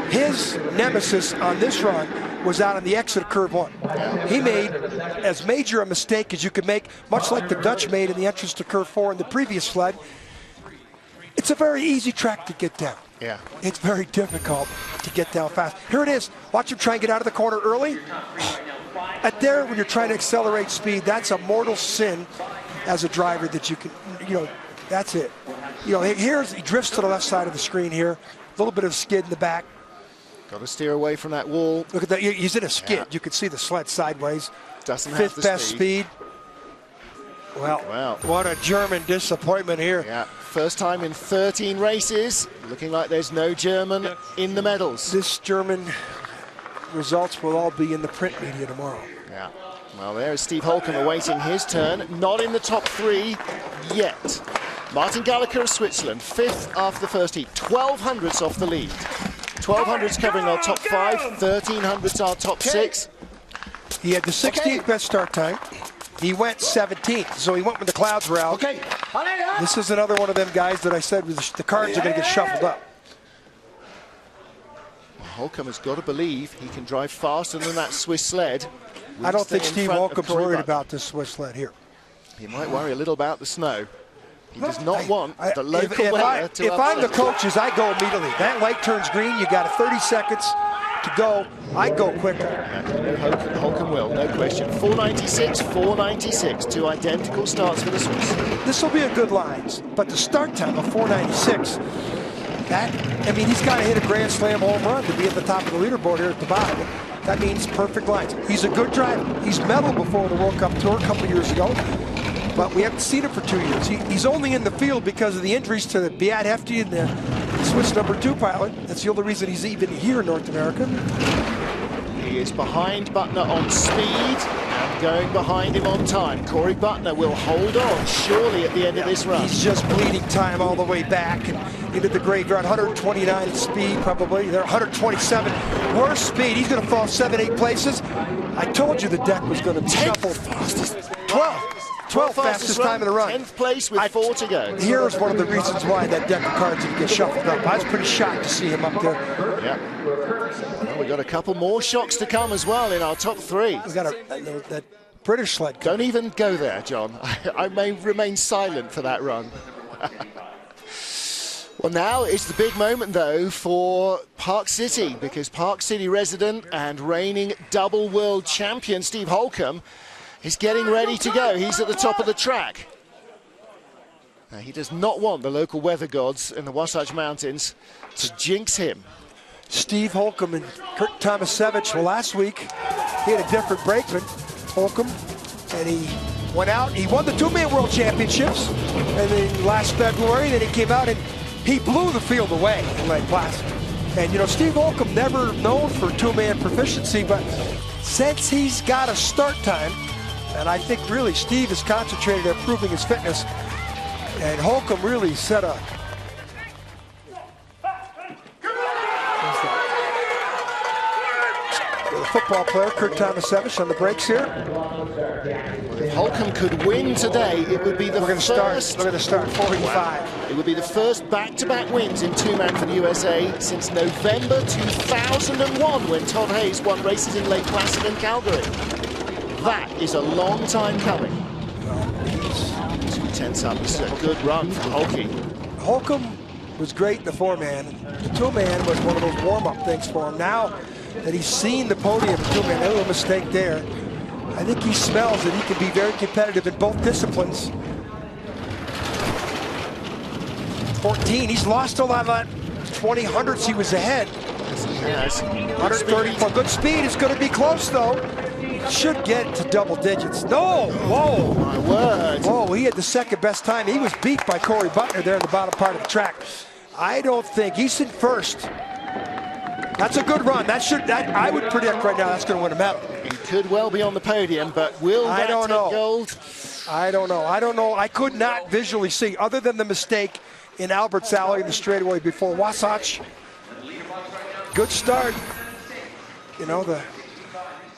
His nemesis on this run was out on the exit of curve 1. He made as major a mistake as you could make, much like the Dutch made in the entrance to curve 4 in the previous sled. It's a very easy track to get down. Yeah. It's very difficult to get down fast. Here it is. Watch him try and get out of the corner early. At there, when you're trying to accelerate speed, that's a mortal sin as a driver that you can, that's it. Here's, he drifts to the left side of the screen here. A little bit of skid in the back. Got to steer away from that wall. Look at that. He's in a skid. Yeah. You can see the sled sideways. Doesn't have the 5th best speed. Well, what a German disappointment here. Yeah, first time in 13 races. Looking like there's no German in the medals. This German results will all be in the print media tomorrow. Yeah. Well, there's Steve Holcomb awaiting his turn. Not in the top 3 yet. Martin Gallagher of Switzerland, 5th after the first heat. 1200ths off the lead. 1200s covering our top 5. 1300s our top 6. He had the 16th best start time. He went 17th, so he went when the clouds were out. Okay. This is another one of them guys that I said the cards are going to get shuffled up. Well, Holcomb has got to believe he can drive faster than that Swiss sled. I don't think Steve Holcomb's worried about this Swiss sled here. He might worry a little about the snow. He does not want the local if weather to If I'm the coaches, I go immediately. That light turns green, you got 30 seconds to go. I go quicker. Yeah, Holcomb will, no question. 496, 496, 2 identical starts for the Swiss. This will be a good line, but the start time of 496, he's got to hit a Grand Slam home run to be at the top of the leaderboard here at the bottom. That means perfect lines. He's a good driver. He's medaled before the World Cup Tour a couple of years ago, but we haven't seen him for 2 years. He's only in the field because of the injuries to the Beat Hefty and the Swiss #2 pilot. That's the only reason he's even here in North America. He is behind Butner on speed and going behind him on time. Corey Butner will hold on, surely, at the end of this run. He's just bleeding time all the way back and into the graveyard. 129 speed, probably. They're 127. Worst speed. He's going to fall 7-8 places. I told you the deck was going to be shuffled. 12 fastest time in the run. 10th place with 4 to go. Here's one of the reasons why that deck of cards would get shuffled up. I was pretty shocked to see him up there. Yeah. Well, we've got a couple more shocks to come as well in our top 3. We've got that British sled. Don't even go there, John. I may remain silent for that run. Well, now it's the big moment, though, for Park City, because Park City resident and reigning double world champion Steve Holcomb is getting ready to go. He's at the top of the track. Now, he does not want the local weather gods in the Wasatch Mountains to jinx him. Steve Holcomb and Kurt Tomasevich. Well, last week he had a different brakeman, Holcomb, and he went out. He won the 2-man world championships, and then last February, then he came out and he blew the field away in Lake Placid. And you know, Steve Holcomb never known for 2-man proficiency, but since he's got a start time, and I think really Steve is concentrated on improving his fitness, and Holcomb really set a football player, Kurt Tomasevich, on the brakes here. If Holcomb could win today, it would be the first. We're going to start 45. Wow. It would be the first back-to-back wins in 2-man for the USA since November 2001, when Todd Hayes won races in Lake Placid and Calgary. That is a long time coming. 2/10 up. This is a good run from Holcomb. Holcomb was great in the 4-man. The 2-man was one of those warm-up things for him. Now that he's seen the podium, 2-man, a little mistake there. I think he smells that he can be very competitive in both disciplines. 14, he's lost a lot of that 20 hundredths he was ahead. Yes, he has. 134, good speed. It's going to be close though. Should get to double digits. No, whoa. My word. Whoa, he had the second best time. He was beat by Corey Butner there in the bottom part of the track. I don't think, he's in first. That's a good run. I would predict right now that's going to win a medal. He could well be on the podium, but will that take gold? I don't know. I could not visually see, other than the mistake in Albert's Alley in the straightaway before Wasatch. Good start. You know, the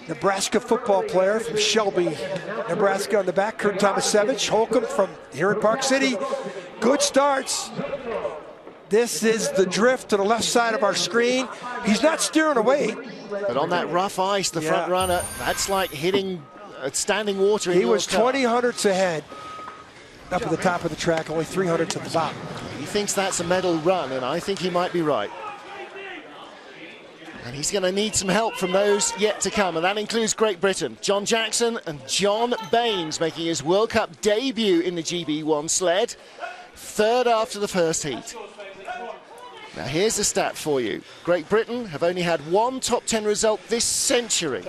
Nebraska football player from Shelby, Nebraska on the back, Kurt Tomasevich. Holcomb from here in Park City. Good starts. This is the drift to the left side of our screen. He's not steering away. But on that rough ice, the front runner, that's like hitting standing water in He was 20 hundredths ahead up at the top of the track, only 3 hundredths at the bottom. He thinks that's a medal run, and I think he might be right. And he's going to need some help from those yet to come, and that includes Great Britain. John Jackson and John Baines making his World Cup debut in the GB1 sled, third after the first heat. Now here's the stat for you. Great Britain have only had one top 10 result this century.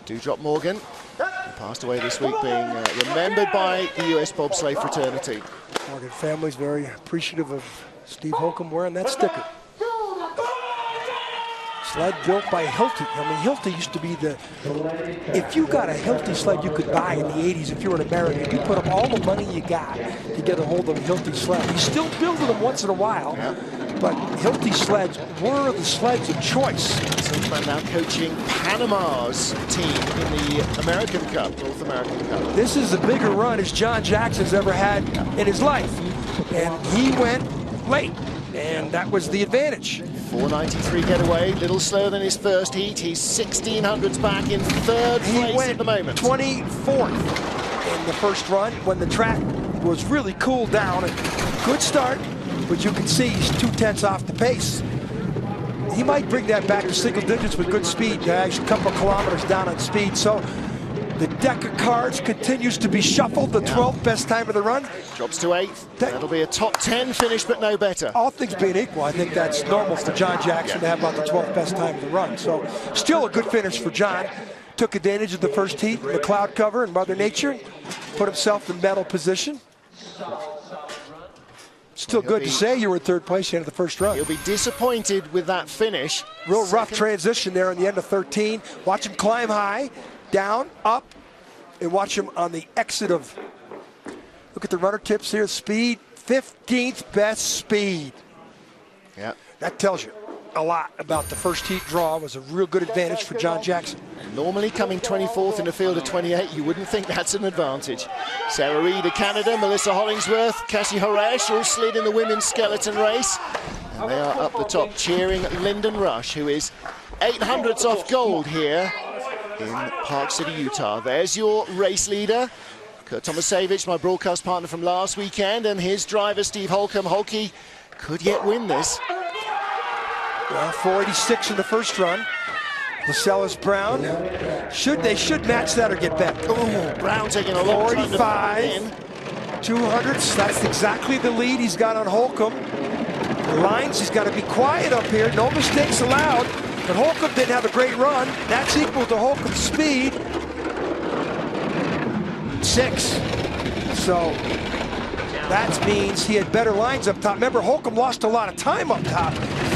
Dewdrop Morgan, who passed away this week, being remembered by the US bobsleigh fraternity. Morgan family's very appreciative of Steve Holcomb wearing that sticker. Sled built by Hilti. I mean, Hilti used to be if you got a Hilti sled you could buy in the 80s, if you were an American, you put up all the money you got to get a hold of a Hilti sled. He's still building them once in a while, but Hilti sleds were the sleds of choice. Silverman now coaching Panama's team in the American Cup, North American Cup. This is a bigger run as John Jackson's ever had in his life, and he went late, and that was the advantage. 493 getaway, little slower than his first heat. He's 16 hundredths back in third place at the moment. 24th in the first run when the track was really cooled down. And good start, but you can see he's 2/10 off the pace. He might bring that back to single digits with good speed. A couple kilometers down on speed. So the deck of cards continues to be shuffled. The 12th best time of the run. Drops to 8th. That'll be a top 10 finish, but no better. All things being equal, I think that's normal for John Jackson to have about the 12th best time of the run. So still a good finish for John. Took advantage of the first heat, the cloud cover and Mother Nature. Put himself in medal position. Still good to say you were in third place at the end of the first run. He'll be disappointed with that finish. Real rough transition there in the end of 13. Watch him climb high, down, up, and watch him on the exit of, look at the runner tips here, speed, 15th best speed. Yeah. That tells you a lot about the first heat draw. It was a real good advantage for John Jackson. Normally coming 24th in a field of 28, you wouldn't think that's an advantage. Sarah Reid of Canada, Melissa Hollingsworth, Cassie Horesh all slid in the women's skeleton race. And they are up the top cheering Lyndon Rush, who is 800ths off gold here in Park City, Utah. There's your race leader, Kurt Tomasevich, my broadcast partner from last weekend, and his driver, Steve Holcomb. Holkey could yet win this. Well, 486 in the first run. Lascelles Brown. They should match that or get better. Ooh, Brown taking a long time to find in. 200s. That's exactly the lead he's got on Holcomb. The lines, he's got to be quiet up here. No mistakes allowed. But Holcomb didn't have a great run. That's equal to Holcomb's speed. 6. So that means he had better lines up top. Remember, Holcomb lost a lot of time up top.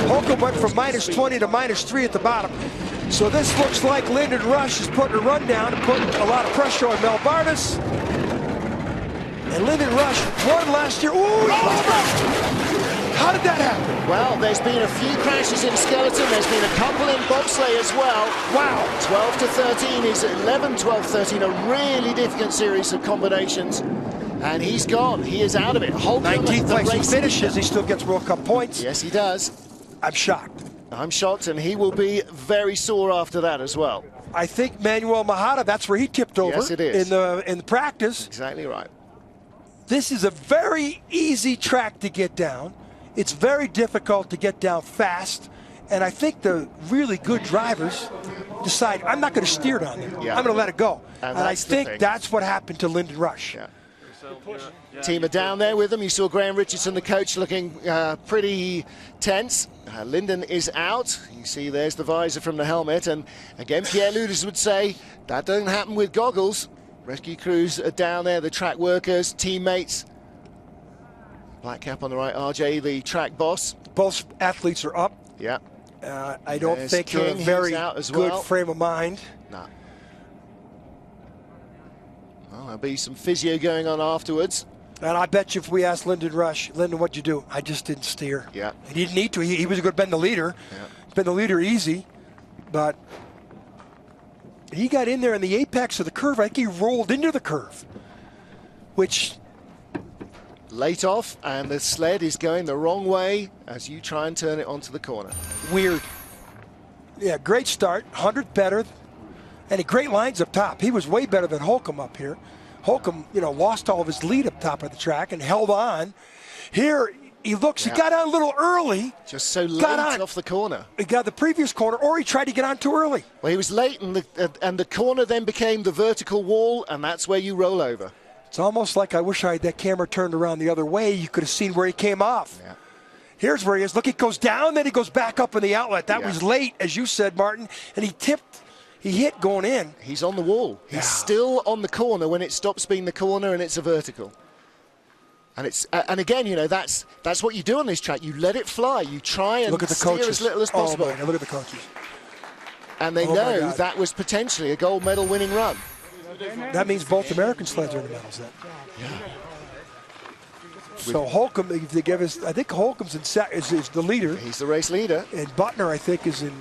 Holcomb went from -20 to -3 at the bottom. So this looks like Lyndon Rush is putting a run down and putting a lot of pressure on Mel Bardis. And Lyndon Rush won last year. Ooh, how did that happen? Well, there's been a few crashes in skeleton. There's been a couple in bobsleigh as well. Wow. 12 to 13 is 11, 12, 13. A really difficult series of combinations. And he's gone. He is out of it. Holcomb, 19th place he finishes. He still gets World Cup points. Yes, he does. I'm shocked. I'm shocked, and he will be very sore after that as well. I think Manuel Mahada, that's where he tipped over. Yes, it is. In the practice. Exactly right. This is a very easy track to get down. It's very difficult to get down fast. And I think the really good drivers decide, I'm not going to steer down there. Yeah. I'm going to let it go. And I think that's what happened to Lyndon Rush. Yeah. Team are down there with them. You saw Graham Richardson, the coach, looking pretty tense. Lyndon is out. You see there's the visor from the helmet. And again, Pierre Luders would say that doesn't happen with goggles. Rescue crews are down there, the track workers, teammates. Black cap on the right, RJ, the track boss. Both athletes are up. Yeah. I don't think they're in a very good frame of mind. No. Well, there'll be some physio going on afterwards. And I bet you if we asked Lyndon Rush, Lyndon, what'd you do? I just didn't steer. Yeah. He didn't need to. He was going to bend the leader. Yeah. Bend the leader easy. But he got in there in the apex of the curve. I think he rolled into the curve, which... Late off, and the sled is going the wrong way as you try and turn it onto the corner. Weird. Yeah, great start. 100 better. And he great lines up top. He was way better than Holcomb up here. Holcomb, lost all of his lead up top of the track and held on. Here, he looks, he got on a little early. Just so late off the corner. He got the previous corner, or he tried to get on too early. Well, he was late, and the corner then became the vertical wall, and that's where you roll over. It's almost like I wish I had that camera turned around the other way. You could have seen where he came off. Yeah. Here's where he is. Look, he goes down, then he goes back up in the outlet. That was late, as you said, Martin, and he tipped. He hit going in. He's on the wall. He's still on the corner when it stops being the corner and it's a vertical. And it's again, that's what you do on this track. You let it fly. You try and steer as little as possible. Oh, look at the coaches. And they know that was potentially a gold medal winning run. That means both American sleds are in the medals then. Yeah. So Holcomb, if they give us, I think Holcomb's is the leader. He's the race leader. And Butner, I think, is in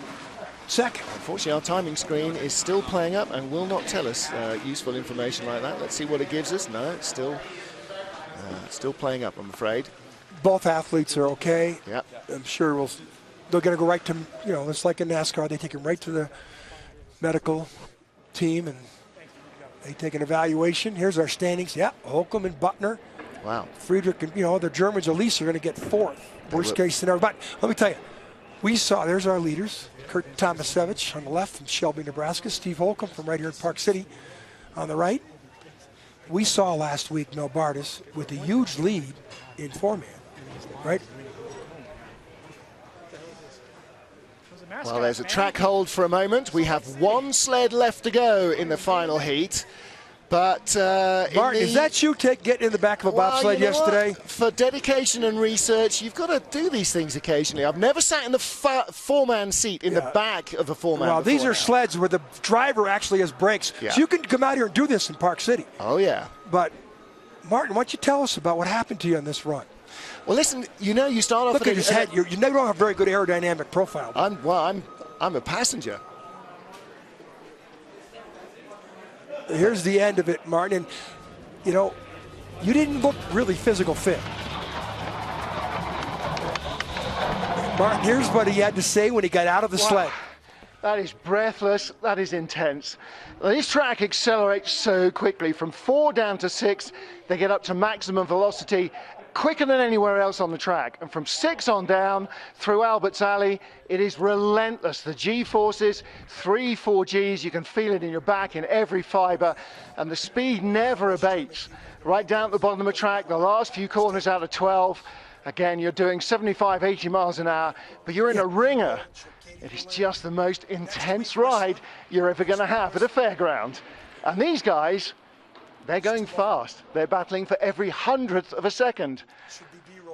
second. Unfortunately, our timing screen is still playing up and will not tell us useful information like that. Let's see what it gives us. No, it's still playing up, I'm afraid. Both athletes are okay. Yeah. I'm sure they're going to go right to, it's like in NASCAR. They take him right to the medical team and they take an evaluation. Here's our standings. Yeah, Holcomb and Butner. Wow. Friedrich and, the Germans at least are going to get fourth. Worst case scenario. But let me tell you, there's our leaders. Kurt Tomasevich on the left from Shelby, Nebraska. Steve Holcomb from right here in Park City on the right. We saw last week Mel Bardis with a huge lead in four-man, right? Well, there's a track hold for a moment. We have one sled left to go in the final heat. But Martin, is that you getting in the back of a bobsled yesterday? For dedication and research, you've got to do these things occasionally. I've never sat in the four-man seat in the back of a four-man. Well, these are sleds where the driver actually has brakes. So you can come out here and do this in Park City. Oh, yeah. But, Martin, why don't you tell us about what happened to you on this run? Well, listen, you start off... Look at his head. You never don't have a very good aerodynamic profile. I'm a passenger. Here's the end of it, Martin. And, you didn't look really physical fit. Martin, here's what he had to say when he got out of the sled. That is breathless. That is intense. This track accelerates so quickly. From 4 down to 6, they get up to maximum velocity quicker than anywhere else on the track. And from 6 on down through Albert's Alley, it is relentless. The G-forces, 3-4 Gs, you can feel it in your back, in every fiber, and the speed never abates. Right down at the bottom of the track, the last few corners out of 12, again, you're doing 75, 80 miles an hour, but you're in a ringer. It is just the most intense ride you're ever going to have at a fairground. And these guys, they're going fast. They're battling for every 100th of a second.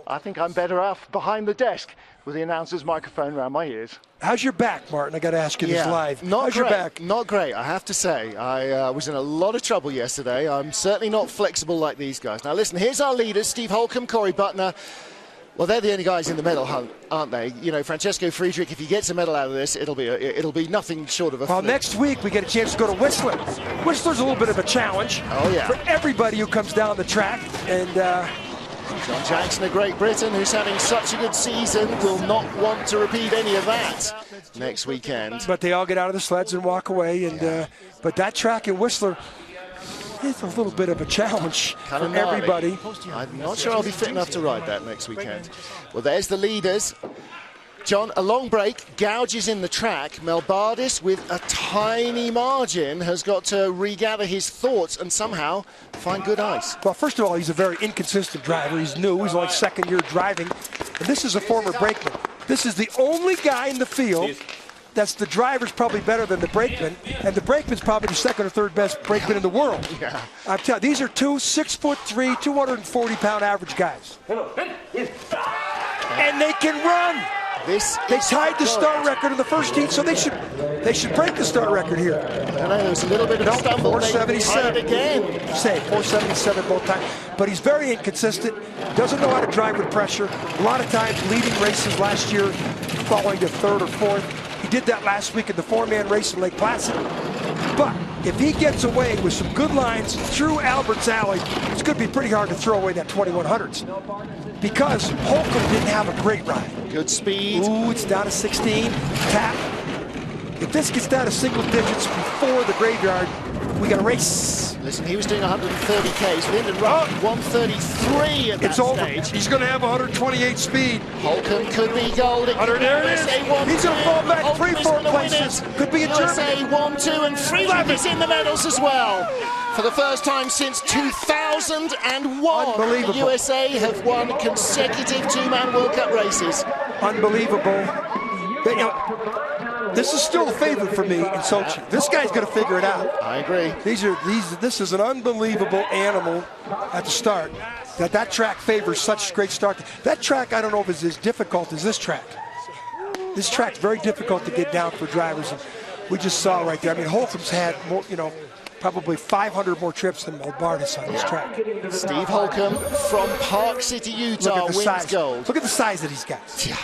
I think I'm better off behind the desk with the announcer's microphone around my ears. How's your back, Martin? I got to ask you this live. How's your back? Not great, I have to say. I was in a lot of trouble yesterday. I'm certainly not flexible like these guys. Now listen, here's our leaders, Steve Holcomb, Corey Butner. Well, they're the only guys in the medal hunt, aren't they? Francesco Friedrich, if he gets a medal out of this, it'll be nothing short of a Well, next week we get a chance to go to Whistler. Whistler's a little bit of a challenge for everybody who comes down the track. And John Jackson of Great Britain, who's having such a good season, will not want to repeat any of that next weekend. But they all get out of the sleds and walk away. And but that track in Whistler, it's a little bit of a challenge for everybody. I'm not sure I'll be fit enough to ride that next weekend. Well, there's the leaders. John, a long break, gouges in the track. Melbardis, with a tiny margin, has got to regather his thoughts and somehow find good ice. Well, first of all, he's a very inconsistent driver. He's new. He's like second year driving. And this is a former brakeman. This is the only guy in the field that's the driver's probably better than the brakeman, and the brakeman's probably the second or third best brakeman in the world. I'm telling you, these are two 6'3", 240-pound average guys. And they can run. They tied the start record in the first heat, so they should break the start record here. I know there was a little bit of stumble. 477 again. Say 477 both times, but he's very inconsistent. Doesn't know how to drive with pressure. A lot of times leading races last year, falling to third or fourth. He did that last week in the four-man race in Lake Placid. But if he gets away with some good lines through Albert's Alley, it's going to be pretty hard to throw away that 2100s. Because Holcomb didn't have a great ride. Good speed. Ooh, it's down to 16. Tap. If this gets down to single digits before the graveyard, we got a race. Listen, he was doing 130 Ks. Linden Rupp, 133 at that it's over. stage. He's going to have 128 speed. Holcomb could be gold. There it is. He's going to fall back 3-4 places. Could be a USA German. 1-2, and Friedrich is in the medals as well. For the first time since 2001, the USA have won consecutive two-man World Cup races. Unbelievable. This is still a favorite for me in Sochi. This guy's going to figure it out. I agree. This is an unbelievable animal at the start. That track favors such a great start. That track, I don't know if it's as difficult as this track. This track's very difficult to get down for drivers. And we just saw right there. I mean, Holcomb's had more, probably 500 more trips than Melbardis on this track. Steve Holcomb from Park City, Utah, wins gold. Look at the size of these guys. Yeah.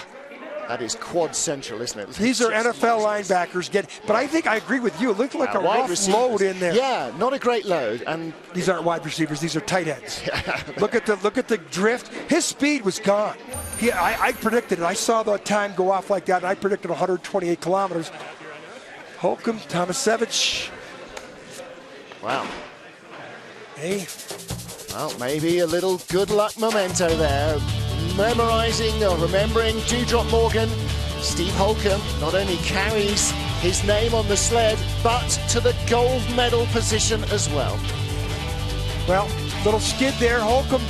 That is quad central, isn't it? These are NFL linebackers. But I think I agree with you. It looked like a rough load in there. Yeah, not a great load. And these aren't wide receivers. These are tight ends. Look at the drift. His speed was gone. I predicted it. I saw the time go off like that, and I predicted 128 kilometers. Holcomb, Tomasevich. Wow. Hey. Well, maybe a little good luck memento there. Remembering Dewdrop Morgan. Steve Holcomb not only carries his name on the sled, but to the gold medal position as well. Well, little skid there. Holcomb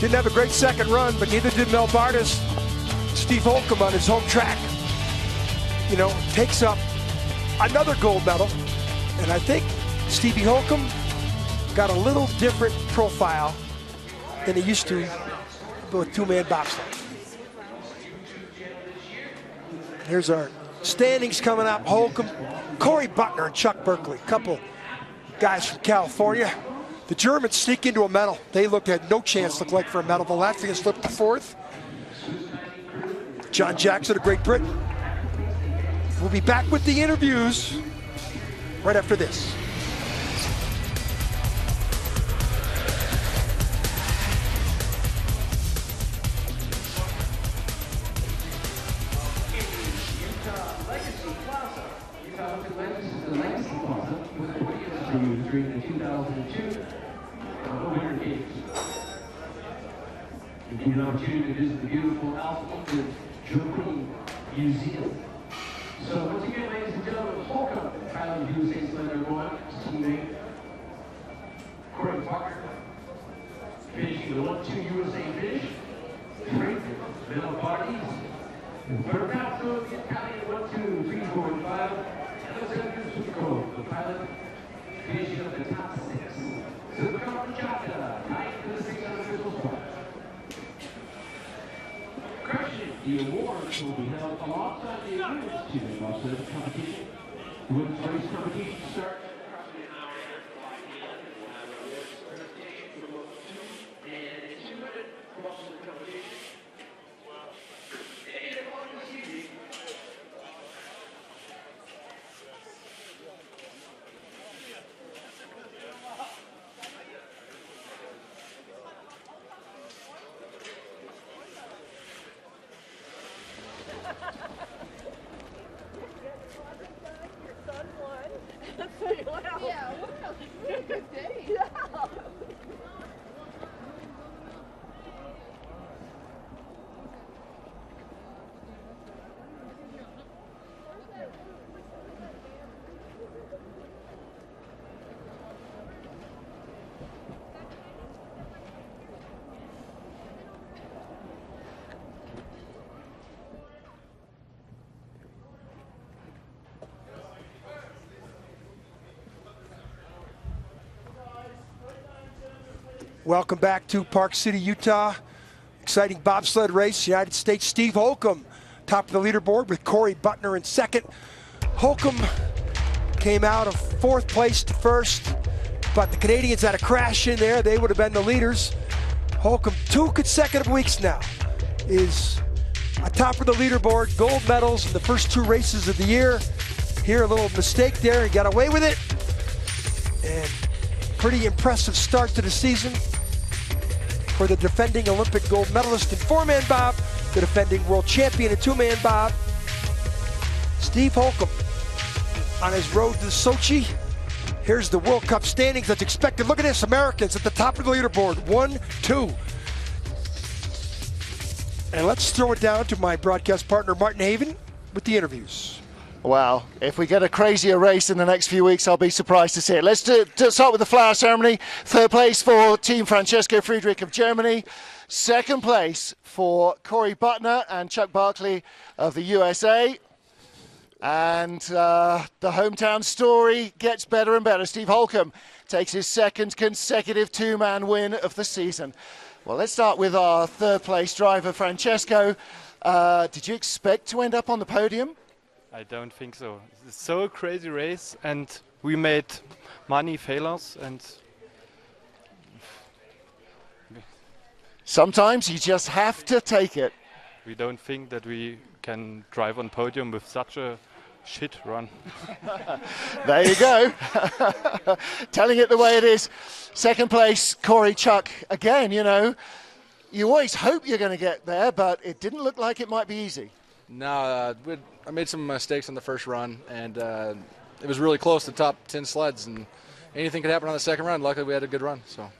didn't have a great second run, but neither did Melbardis. Steve Holcomb on his home track, takes up another gold medal. And I think Stevie Holcomb got a little different profile than they used to with two-man bobsleigh. Here's our standings coming up. Holcomb, Corey Butner, and Chuck Berkeley. Couple guys from California. The Germans sneak into a medal. They had no chance, looked like, for a medal. The Latvians slipped to fourth. John Jackson of Great Britain. We'll be back with the interviews right after this. During the 2002 Winter Games. You get an opportunity to visit the beautiful Alpha Germany Museum. So once again, ladies and gentlemen, Holcomb, Kylan USA Slender 1, teammate Corey Butner, finishing the 1-2 USA finish. Frank, middle parties. Third round, so we get Kylan 1-2, 3, 4, and 5. And let's go to the code. The pilot finishing up the top 6. Super Chaka, tied to the 600 official spot. Correction, the awards will be held alongside the agreements to the bobsled competition. The women's race competition starts approximately an hour and 5 p.m. We'll have awards presentation from both 2 and 200 bobsled competition. And on this evening, Yeah, wow. Good day. Yeah. Welcome back to Park City, Utah. Exciting bobsled race. United States, Steve Holcomb, top of the leaderboard with Corey Butner in second. Holcomb came out of fourth place to first, but the Canadians had a crash in there. They would have been the leaders. Holcomb, 2 consecutive weeks now, is atop of the leaderboard. Gold medals in the first 2 races of the year. Here, a little mistake there, and got away with it. And pretty impressive start to the season for the defending Olympic gold medalist in 4-man bob, the defending world champion in 2-man bob, Steve Holcomb, on his road to Sochi. Here's the World Cup standings that's expected. Look at this, Americans at the top of the leaderboard, 1, 2. And let's throw it down to my broadcast partner, Martin Haven, with the interviews. Well, if we get a crazier race in the next few weeks, I'll be surprised to see it. Let's start with the flower ceremony. Third place for Team Francesco Friedrich of Germany. Second place for Corey Butner and Chuck Berkeley of the USA. And the hometown story gets better and better. Steve Holcomb takes his second consecutive 2-man win of the season. Well, let's start with our third place driver, Francesco. Did you expect to end up on the podium? I don't think so. It's so a crazy race, and we made many failures, and sometimes you just have to take it. We don't think that we can drive on podium with such a shit run. There you go. Telling it the way it is. Second place, Corey, Chuck. Again, you know, you always hope you're going to get there, but it didn't look like it might be easy. No, I made some mistakes on the first run, and it was really close to the top 10 sleds, and anything could happen on the second run. Luckily, we had a good run. So,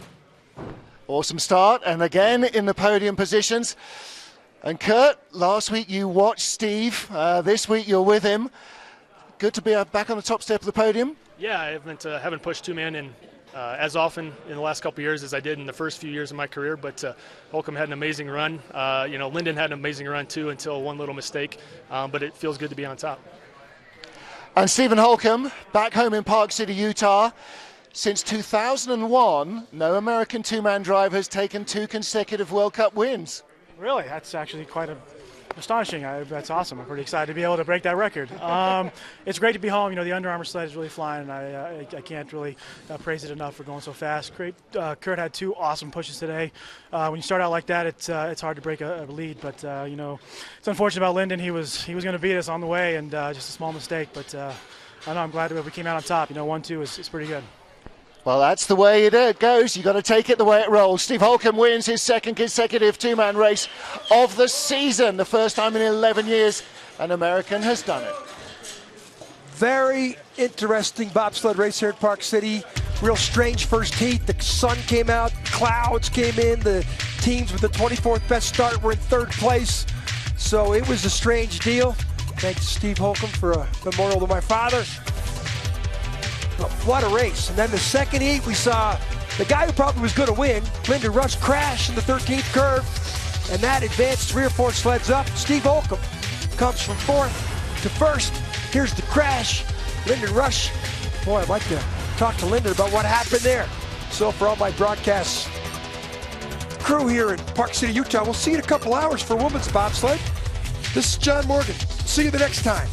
awesome start, and again in the podium positions. And Kurt, last week you watched Steve. This week you're with him. Good to be back on the top step of the podium. Yeah, I haven't pushed 2-man in as often in the last couple of years as I did in the first few years of my career, but Holcomb had an amazing run. Linden had an amazing run too until one little mistake, but it feels good to be on top. And Stephen Holcomb, back home in Park City, Utah. Since 2001, no American two-man driver has taken 2 consecutive World Cup wins. Really, that's actually quite astonishing. That's awesome. I'm pretty excited to be able to break that record. It's great to be home. You know, the Under Armour sled is really flying, and I can't really praise it enough for going so fast. Great. Kurt had 2 awesome pushes today. When you start out like that, it's hard to break a lead, but you know, it's unfortunate about Lyndon. He was going to beat us on the way, and just a small mistake. But I know I'm glad we came out on top. You know, 1-2 is pretty good. Well, that's the way it goes. You've got to take it the way it rolls. Steve Holcomb wins his 2nd consecutive two-man race of the season. The first time in 11 years an American has done it. Very interesting bobsled race here at Park City. Real strange first heat. The sun came out, clouds came in. The teams with the 24th best start were in 3rd place. So it was a strange deal. Thanks to Steve Holcomb for a memorial to my father. But what a race. And then the 2nd heat, we saw the guy who probably was going to win, Lyndon Rush, crash in the 13th curve. And that advanced 3 or 4 sleds up. Steve Holcomb comes from 4th to 1st. Here's the crash. Lyndon Rush. Boy, I'd like to talk to Lyndon about what happened there. So for all my broadcast crew here in Park City, Utah, we'll see you in a couple hours for women's bobsled. This is John Morgan. See you the next time.